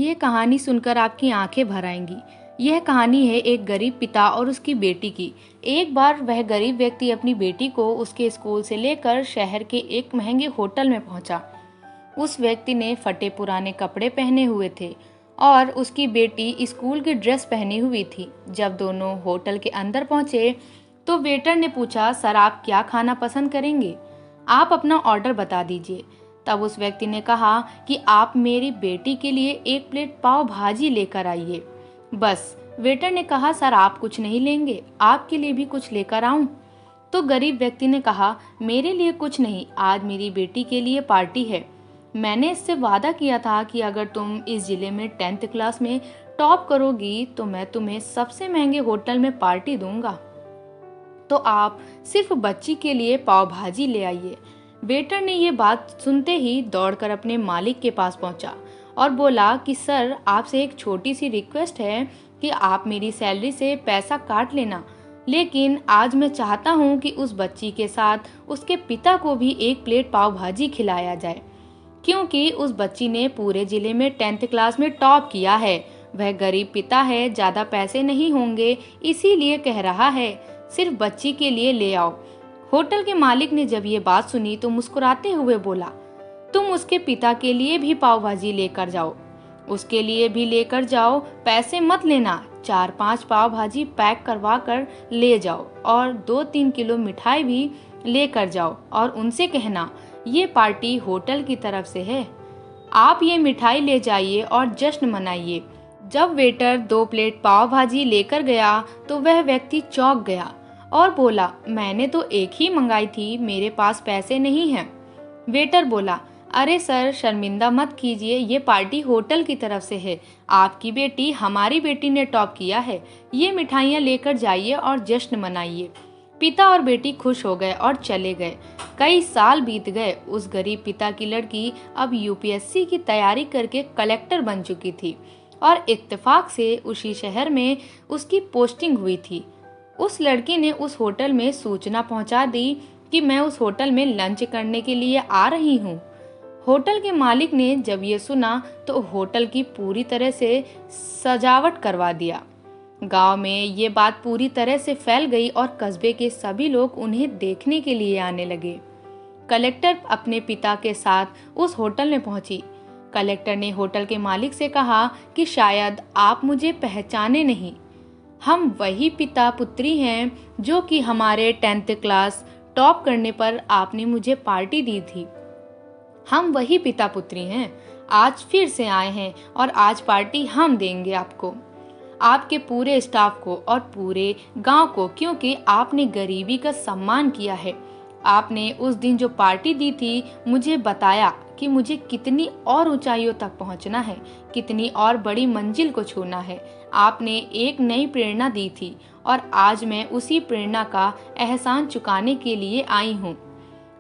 ये कहानी सुनकर आपकी आंखें भर आएंगी। यह कहानी है एक गरीब पिता और उसकी बेटी की। एक बार वह गरीब व्यक्ति अपनी बेटी को उसके स्कूल से लेकर शहर के एक महंगे होटल में पहुंचा। उस व्यक्ति ने फटे पुराने कपड़े पहने हुए थे और उसकी बेटी स्कूल की ड्रेस पहनी हुई थी। जब दोनों होटल के अंदर पहुंचे तो वेटर ने पूछा, सर आप क्या खाना पसंद करेंगे? आप अपना ऑर्डर बता दीजिए। तब उस व्यक्ति ने कहा कि आप मेरी बेटी के लिए एक प्लेट पाव भाजी लेकर आइए। बस। वेटर ने कहा, सर आप कुछ नहीं लेंगे, आपके लिए भी कुछ लेकर आऊं? तो गरीब व्यक्ति ने कहा, मेरे लिए कुछ नहीं, आज मेरी बेटी के लिए पार्टी है। मैंने इससे वादा किया था कि अगर तुम इस जिले में 10th क्लास में टॉप करोगी तो मैं तुम्हें सबसे महंगे होटल में पार्टी दूंगा, तो आप सिर्फ बच्ची के लिए पाव भाजी ले आइए। वेटर ने ये बात सुनते ही दौड़कर अपने मालिक के पास पहुंचा और बोला कि सर आपसे एक छोटी सी रिक्वेस्ट है कि आप मेरी सैलरी से पैसा काट लेना, लेकिन आज मैं चाहता हूं कि उस बच्ची के साथ उसके पिता को भी एक प्लेट पाव भाजी खिलाया जाए, क्योंकि उस बच्ची ने पूरे जिले में 10th क्लास में टॉप किया है। वह गरीब पिता है, ज्यादा पैसे नहीं होंगे, इसीलिए कह रहा है, सिर्फ बच्ची के लिए ले आओ। होटल के मालिक ने जब ये बात सुनी तो मुस्कुराते हुए बोला, तुम उसके पिता के लिए भी पाव भाजी लेकर जाओ, उसके लिए भी लेकर जाओ, पैसे मत लेना। 4-5 पाव भाजी पैक करवा कर ले जाओ और 2-3 किलो मिठाई भी लेकर जाओ और उनसे कहना ये पार्टी होटल की तरफ से है, आप ये मिठाई ले जाइए और जश्न मनाइए। जब वेटर 2 प्लेट पाव भाजी लेकर गया तो वह व्यक्ति चौंक गया और बोला, मैंने तो एक ही मंगाई थी, मेरे पास पैसे नहीं हैं। वेटर बोला, अरे सर शर्मिंदा मत कीजिए, ये पार्टी होटल की तरफ से है, आपकी बेटी हमारी बेटी ने टॉप किया है, ये मिठाइयाँ लेकर जाइए और जश्न मनाइए। पिता और बेटी खुश हो गए और चले गए। कई साल बीत गए। उस गरीब पिता की लड़की अब यूपीएससी की तैयारी करके कलेक्टर बन चुकी थी और इत्तेफाक से उसी शहर में उसकी पोस्टिंग हुई थी। उस लड़की ने उस होटल में सूचना पहुंचा दी कि मैं उस होटल में लंच करने के लिए आ रही हूं। होटल के मालिक ने जब ये सुना तो होटल की पूरी तरह से सजावट करवा दिया। गांव में ये बात पूरी तरह से फैल गई और कस्बे के सभी लोग उन्हें देखने के लिए आने लगे। कलेक्टर अपने पिता के साथ उस होटल में पहुंची। कलेक्टर ने होटल के मालिक से कहा कि शायद आप मुझे पहचाने नहीं, हम वही पिता पुत्री हैं जो कि हमारे 10th क्लास टॉप करने पर आपने मुझे पार्टी दी थी। हम वही पिता पुत्री हैं, आज फिर से आए हैं और आज पार्टी हम देंगे आपको, आपके पूरे स्टाफ को और पूरे गांव को, क्योंकि आपने गरीबी का सम्मान किया है। आपने उस दिन जो पार्टी दी थी मुझे बताया कि मुझे कितनी और ऊंचाइयों तक पहुंचना है, कितनी और बड़ी मंजिल को छूना है। आपने एक नई प्रेरणा दी थी और आज मैं उसी प्रेरणा का एहसान चुकाने के लिए आई हूँ।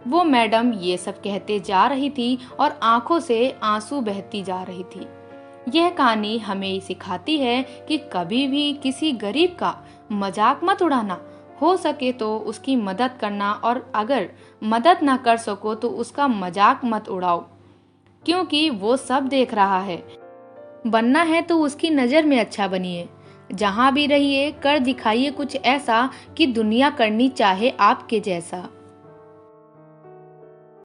वो मैडम ये सब कहते जा रही थी और आंखों से आंसू बहती जा रही थी। यह कहानी हमें सिखाती है कि कभी भी किसी गरीब का मजाक मत उड़ाना, हो सके तो उसकी मदद करना, और अगर मदद ना कर सको तो उसका मजाक मत उड़ाओ, क्योंकि वो सब देख रहा है। बनना है तो उसकी नज़र में अच्छा बनिए। जहाँ भी रहिए कर दिखाइए कुछ ऐसा कि दुनिया करनी चाहे आपके जैसा।